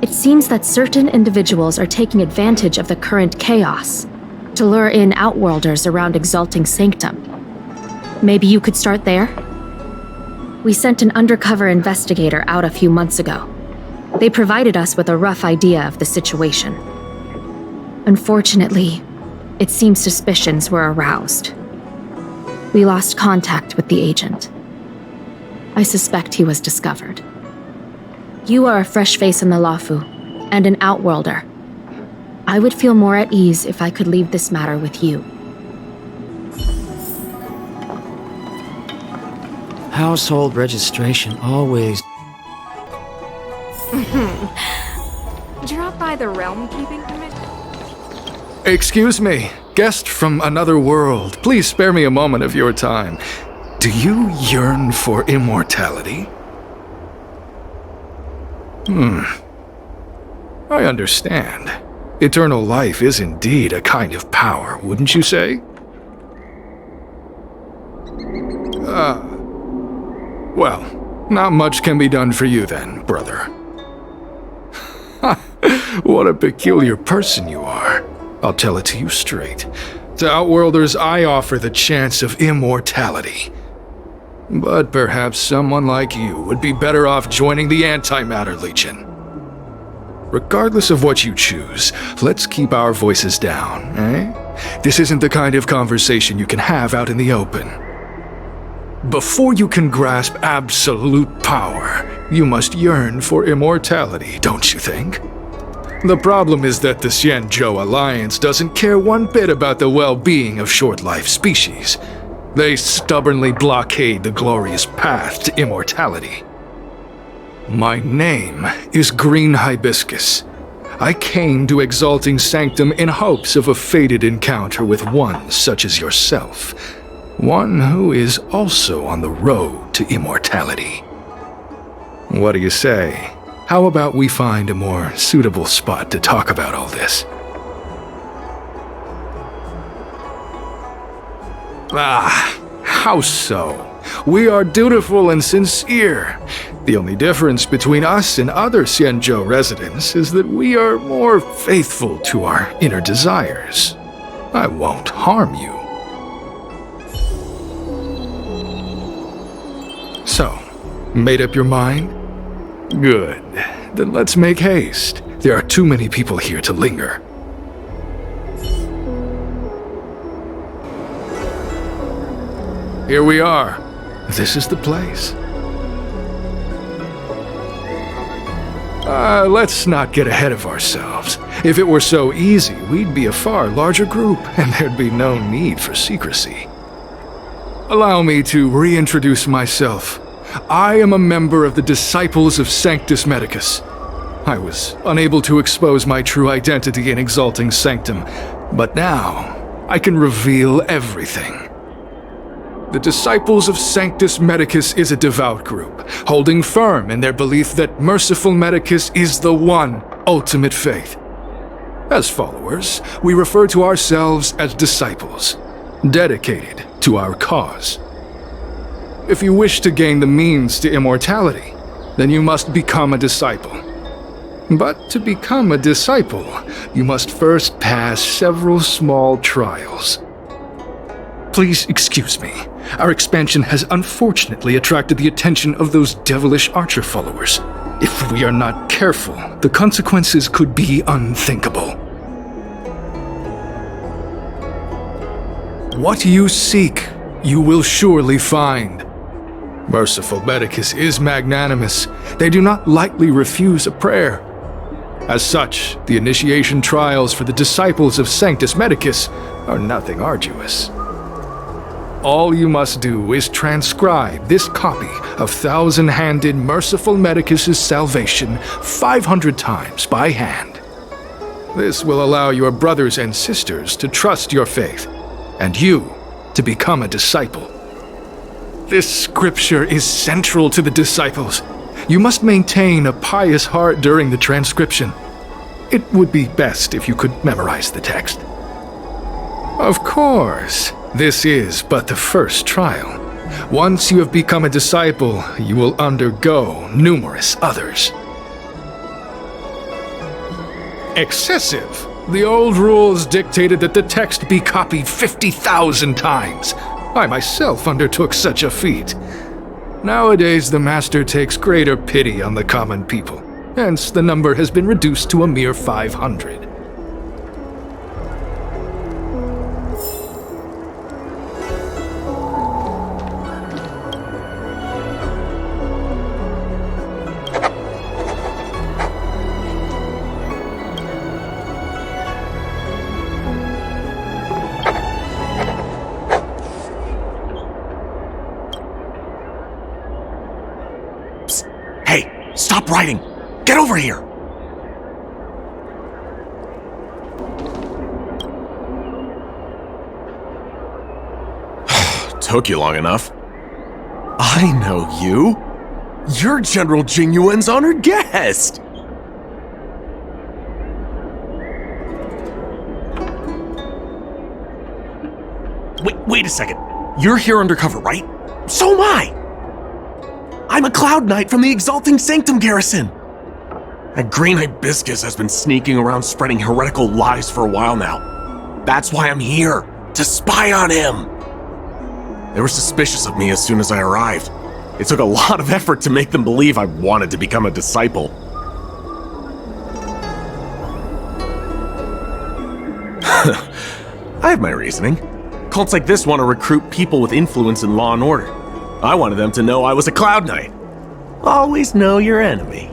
It seems that certain individuals are taking advantage of the current chaos to lure in outworlders around Exalting Sanctum. Maybe you could start there? We sent an undercover investigator out a few months ago. They provided us with a rough idea of the situation. Unfortunately, it seems suspicions were aroused. We lost contact with the agent. I suspect he was discovered. You are a fresh face in the Lafu, and an outworlder. I would feel more at ease if I could leave this matter with you. Household registration always... Drop by the Realm Keeping Commission? Excuse me, guest from another world. Please spare me a moment of your time. Do you yearn for immortality? I understand. Eternal life is indeed a kind of power, wouldn't you say? Well, not much can be done for you then, brother. What a peculiar person you are. I'll tell it to you straight. To Outworlders, I offer the chance of immortality. But perhaps someone like you would be better off joining the Antimatter Legion. Regardless of what you choose, let's keep our voices down, eh? This isn't the kind of conversation you can have out in the open. Before you can grasp absolute power, you must yearn for immortality, don't you think? The problem is that the Xianzhou Alliance doesn't care one bit about the well-being of short-life species. They stubbornly blockade the glorious path to immortality. My name is Green Hibiscus. I came to Exalting Sanctum in hopes of a fated encounter with one such as yourself. One who is also on the road to immortality. What do you say? How about we find a more suitable spot to talk about all this? How so? We are dutiful and sincere. The only difference between us and other Xianzhou residents is that we are more faithful to our inner desires. I won't harm you. So, made up your mind? Good. Then let's make haste. There are too many people here to linger. Here we are. This is the place. Let's not get ahead of ourselves. If it were so easy, we'd be a far larger group, and there'd be no need for secrecy. Allow me to reintroduce myself. I am a member of the Disciples of Sanctus Medicus. I was unable to expose my true identity in Exalting Sanctum, but now I can reveal everything. The Disciples of Sanctus Medicus is a devout group, holding firm in their belief that Merciful Medicus is the one ultimate faith. As followers, we refer to ourselves as disciples, dedicated to our cause. If you wish to gain the means to immortality, then you must become a disciple. But to become a disciple, you must first pass several small trials. Please excuse me. Our expansion has unfortunately attracted the attention of those devilish archer followers. If we are not careful, the consequences could be unthinkable. What you seek, you will surely find. Merciful Medicus is magnanimous. They do not lightly refuse a prayer. As such, the initiation trials for the Disciples of Sanctus Medicus are nothing arduous. All you must do is transcribe this copy of thousand-handed Merciful Medicus's salvation 500 times by hand. This will allow your brothers and sisters to trust your faith, and you to become a disciple. This scripture is central to the disciples. You must maintain a pious heart during the transcription. It would be best if you could memorize the text. Of course, this is but the first trial. Once you have become a disciple, you will undergo numerous others. Excessive. The old rules dictated that the text be copied 50,000 times. I myself undertook such a feat. Nowadays, the Master takes greater pity on the common people. Hence, the number has been reduced to a mere 500. Stop writing! Get over here! Took you long enough. I know you. You're General Jingyuan's honored guest. Wait a second. You're here undercover, right? So am I! I'm a Cloud Knight from the Exalting Sanctum garrison. That green hibiscus has been sneaking around spreading heretical lies for a while now. That's why I'm here, to spy on him. They were suspicious of me as soon as I arrived. It took a lot of effort to make them believe I wanted to become a disciple. I have my reasoning. Cults like this want to recruit people with influence in law and order. I wanted them to know I was a Cloud Knight. Always know your enemy.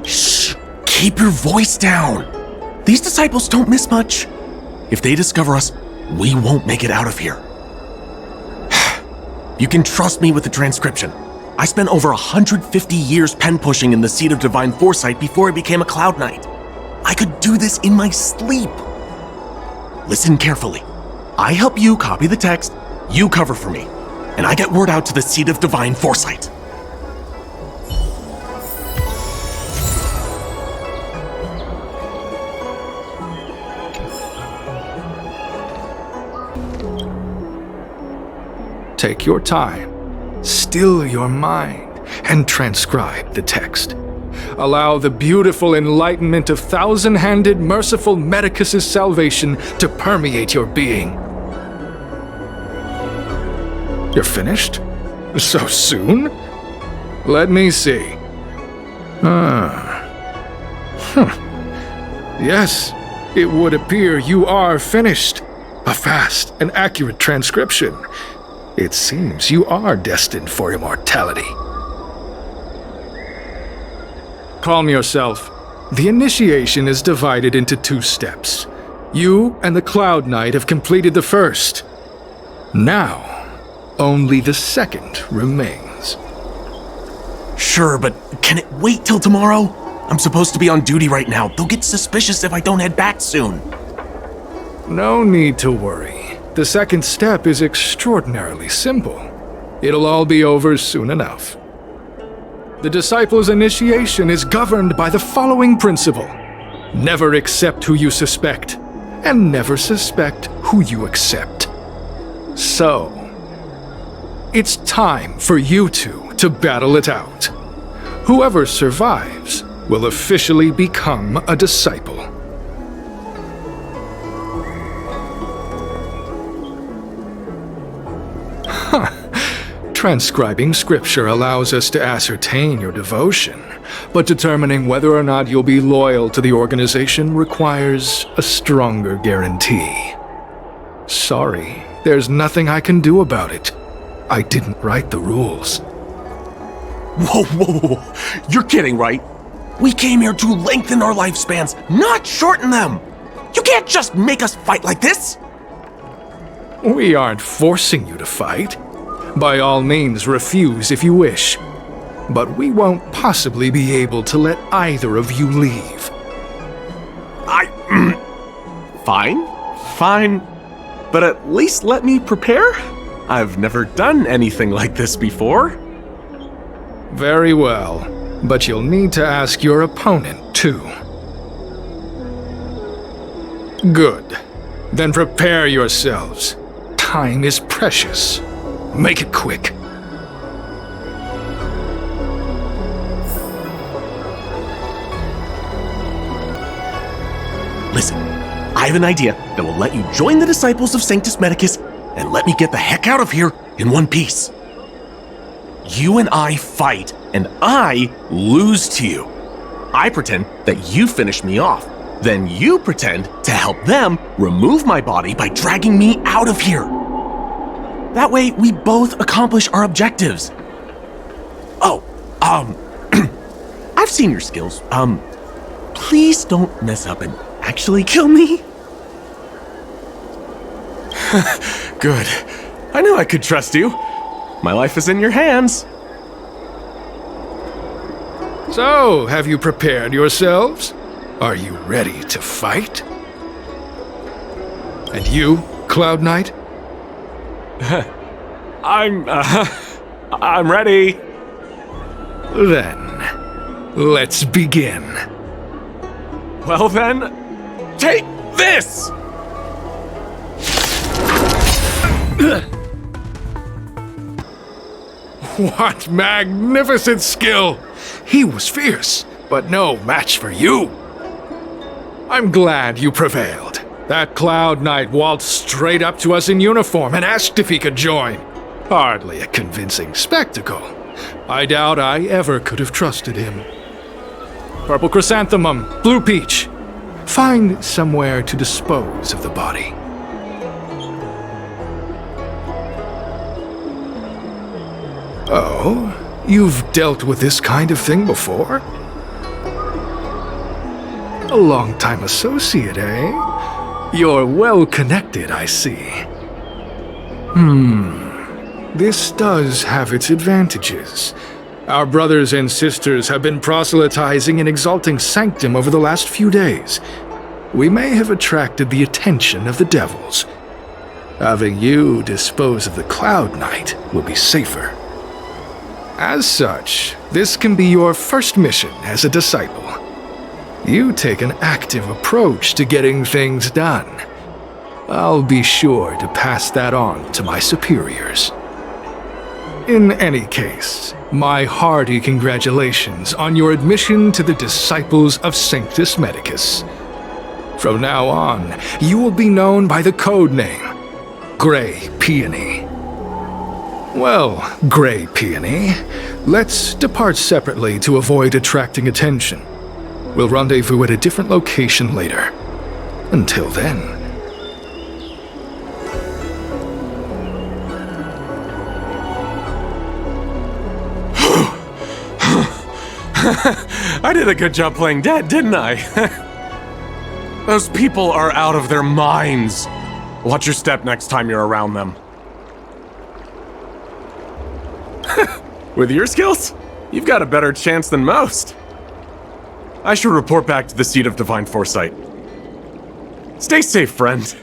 Shh! Keep your voice down! These disciples don't miss much. If they discover us, we won't make it out of here. You can trust me with the transcription. I spent over 150 years pen pushing in the Seat of Divine Foresight before I became a Cloud Knight. I could do this in my sleep. Listen carefully. I help you copy the text, you cover for me, and I get word out to the Seat of Divine Foresight. Take your time, still your mind, and transcribe the text. Allow the beautiful enlightenment of thousand-handed, merciful Medicus's salvation to permeate your being. You're finished? So soon? Let me see. Yes, it would appear you are finished. A fast and accurate transcription. It seems you are destined for immortality. Calm yourself. The initiation is divided into 2 steps. You and the Cloud Knight have completed the first. Now, only the second remains. Sure, but can it wait till tomorrow? I'm supposed to be on duty right now. They'll get suspicious if I don't head back soon. No need to worry. The second step is extraordinarily simple. It'll all be over soon enough. The disciple's initiation is governed by the following principle. Never accept who you suspect, and never suspect who you accept. So, it's time for you two to battle it out. Whoever survives will officially become a disciple. Transcribing scripture allows us to ascertain your devotion, but determining whether or not you'll be loyal to the organization requires a stronger guarantee. Sorry, there's nothing I can do about it. I didn't write the rules. Whoa. You're kidding, right? We came here to lengthen our lifespans, not shorten them. You can't just make us fight like this. We aren't forcing you to fight. By all means, refuse if you wish. but we won't possibly be able to let either of you leave. Fine. But at least let me prepare? I've never done anything like this before. Very well, but you'll need to ask your opponent, too. Good. Then prepare yourselves. Time is precious. Make it quick. Listen, I have an idea that will let you join the disciples of Sanctus Medicus and let me get the heck out of here in one piece. You and I fight, and I lose to you. I pretend that you finish me off. Then you pretend to help them remove my body by dragging me out of here. That way, we both accomplish our objectives. Oh, I've seen your skills. Please don't mess up and actually kill me. Good. I knew I could trust you. My life is in your hands. So, have you prepared yourselves? Are you ready to fight? And you, Cloud Knight? I'm ready. Then, let's begin. Well then, take this! What magnificent skill! He was fierce, but no match for you. I'm glad you prevailed. That Cloud Knight waltzed straight up to us in uniform and asked if he could join. Hardly a convincing spectacle. I doubt I ever could have trusted him. Purple Chrysanthemum, Blue Peach. Find somewhere to dispose of the body. Oh, you've dealt with this kind of thing before? A long-time associate, eh? You're well-connected, I see. This does have its advantages. Our brothers and sisters have been proselytizing in Exalting Sanctum over the last few days. We may have attracted the attention of the devils. Having you dispose of the Cloud Knight will be safer. As such, this can be your first mission as a disciple. You take an active approach to getting things done. I'll be sure to pass that on to my superiors. In any case, my hearty congratulations on your admission to the Disciples of Sanctus Medicus. From now on, you will be known by the code name, Grey Peony. Well, Grey Peony, let's depart separately to avoid attracting attention. We'll rendezvous at a different location later. Until then. I did a good job playing dead, didn't I? Those people are out of their minds. Watch your step next time you're around them. With your skills, you've got a better chance than most. I should report back to the Seat of Divine Foresight. Stay safe, friend.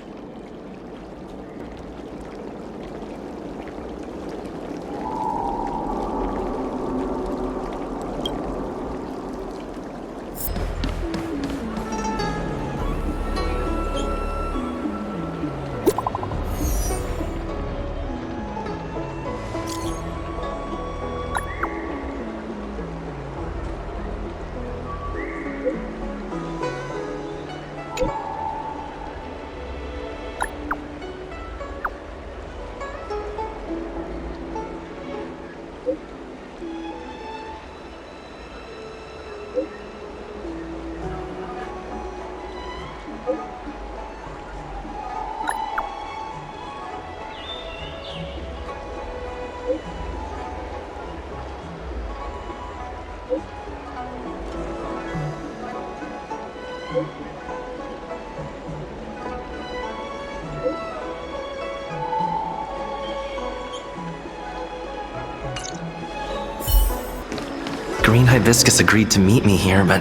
Green Hibiscus agreed to meet me here, but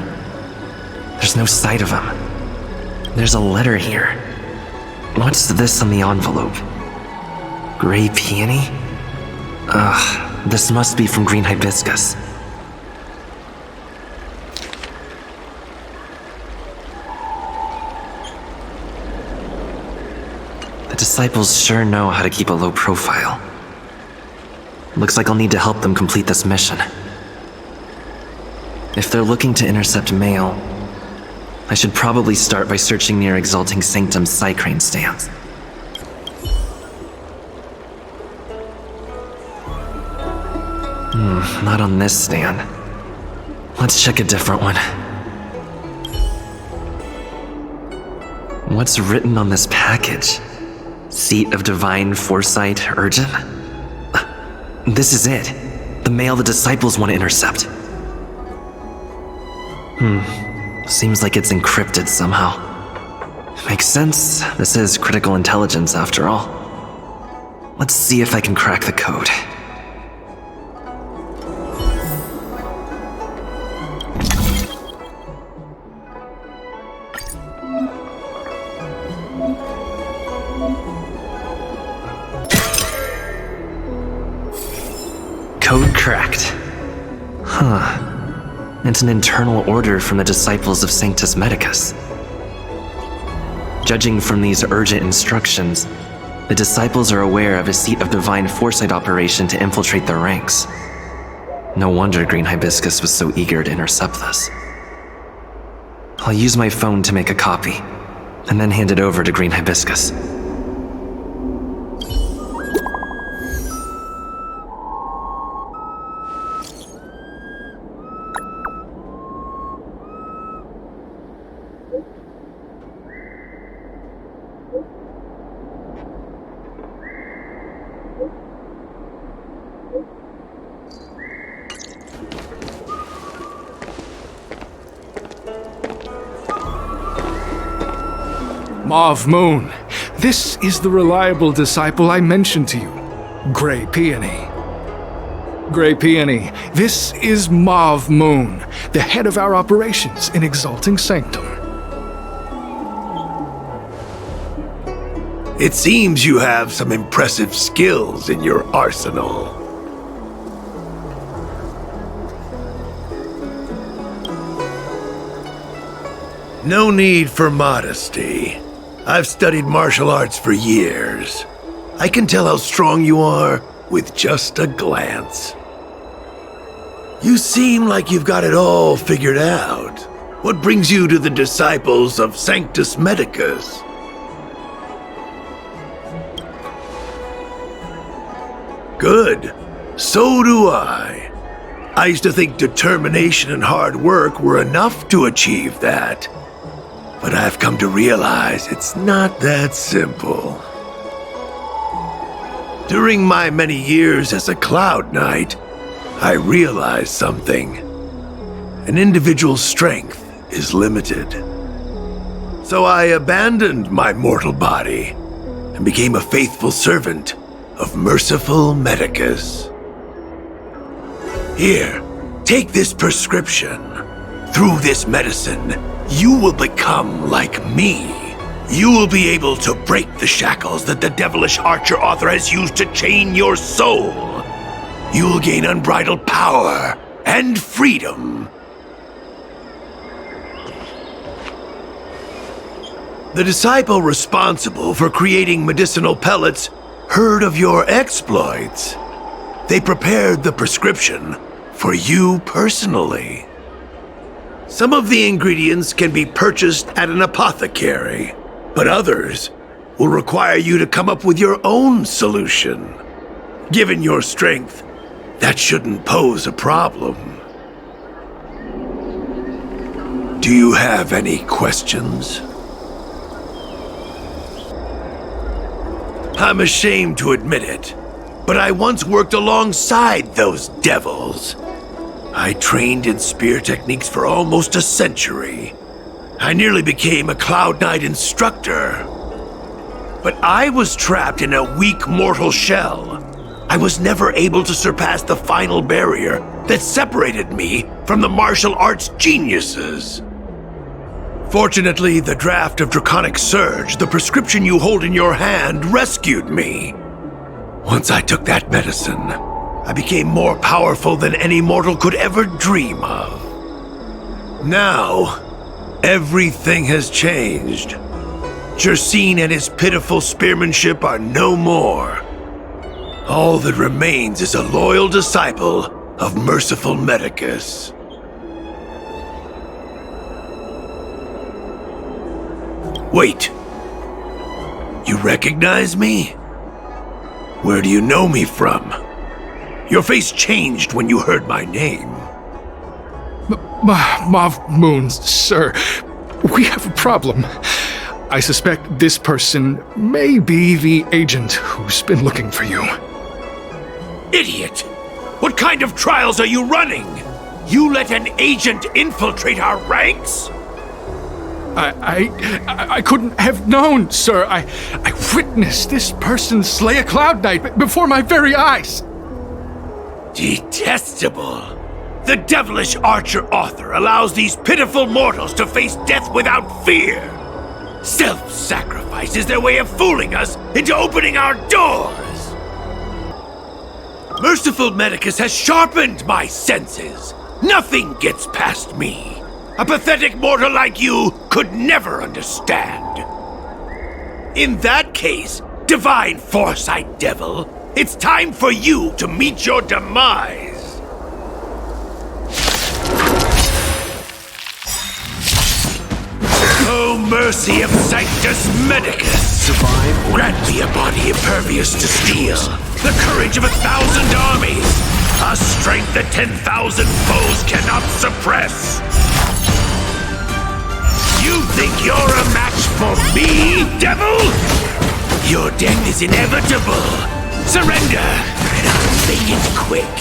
there's no sight of him. There's a letter here. What's this on the envelope? Gray peony? Ugh, this must be from Green Hibiscus. The disciples sure know how to keep a low profile. Looks like I'll need to help them complete this mission. If they're looking to intercept mail, I should probably start by searching near Exalting Sanctum's Psycrane stands. Not on this stand. Let's check a different one. What's written on this package? Seat of Divine Foresight, urgent? This is it. The mail the disciples want to intercept. Seems like it's encrypted somehow. Makes sense. This is critical intelligence after all. Let's see if I can crack the code. Code cracked. It's an internal order from the disciples of Sanctus Medicus. Judging from these urgent instructions, the disciples are aware of a Seat of Divine Foresight operation to infiltrate their ranks. No wonder Green Hibiscus was so eager to intercept this. I'll use my phone to make a copy, and then hand it over to Green Hibiscus. Mauve Moon, this is the reliable disciple I mentioned to you, Gray Peony. Gray Peony, this is Mauve Moon, the head of our operations in Exalting Sanctum. It seems you have some impressive skills in your arsenal. No need for modesty. I've studied martial arts for years. I can tell how strong you are with just a glance. You seem like you've got it all figured out. What brings you to the disciples of Sanctus Medicus? Good. So do I. I used to think determination and hard work were enough to achieve that. But I've come to realize it's not that simple. During my many years as a Cloud Knight, I realized something. An individual's strength is limited. So I abandoned my mortal body and became a faithful servant of merciful Medicus. Here, take this prescription. Through this medicine, you will become like me. You will be able to break the shackles that the devilish archer author has used to chain your soul. You will gain unbridled power and freedom. The disciple responsible for creating medicinal pellets heard of your exploits. They prepared the prescription for you personally. Some of the ingredients can be purchased at an apothecary, but others will require you to come up with your own solution. Given your strength, that shouldn't pose a problem. Do you have any questions? I'm ashamed to admit it, but I once worked alongside those devils. I trained in spear techniques for almost a century. I nearly became a Cloud Knight instructor. But I was trapped in a weak mortal shell. I was never able to surpass the final barrier that separated me from the martial arts geniuses. Fortunately, the draft of Draconic Surge, the prescription you hold in your hand, rescued me. Once I took that medicine, I became more powerful than any mortal could ever dream of. Now, everything has changed. Jersine and his pitiful spearmanship are no more. All that remains is a loyal disciple of merciful Medicus. Wait. You recognize me? Where do you know me from? Your face changed when you heard my name. Mauve Moon, sir. We have a problem. I suspect this person may be the agent who's been looking for you. Idiot! What kind of trials are you running? You let an agent infiltrate our ranks? I couldn't have known, sir. I witnessed this person slay a Cloud Knight before my very eyes. Detestable. The devilish archer author allows these pitiful mortals to face death without fear. Self-sacrifice is their way of fooling us into opening our doors. Merciful Medicus has sharpened my senses. Nothing gets past me. A pathetic mortal like you could never understand. In that case, Divine Foresight Devil, it's time for you to meet your demise. Oh, mercy of Sanctus Medicus! Grant me a body impervious to steel, the courage of 1,000 armies, a strength that 10,000 foes cannot suppress. You think you're a match for me, devil? Your death is inevitable. Surrender, and I'll make it quick.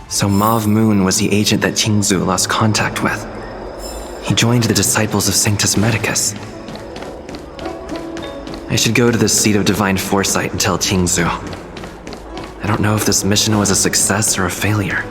So Mauve Moon was the agent that Qingzu lost contact with. He joined the Disciples of Sanctus Medicus. I should go to the seat of Divine Foresight and tell Qingzu. I don't know if this mission was a success or a failure.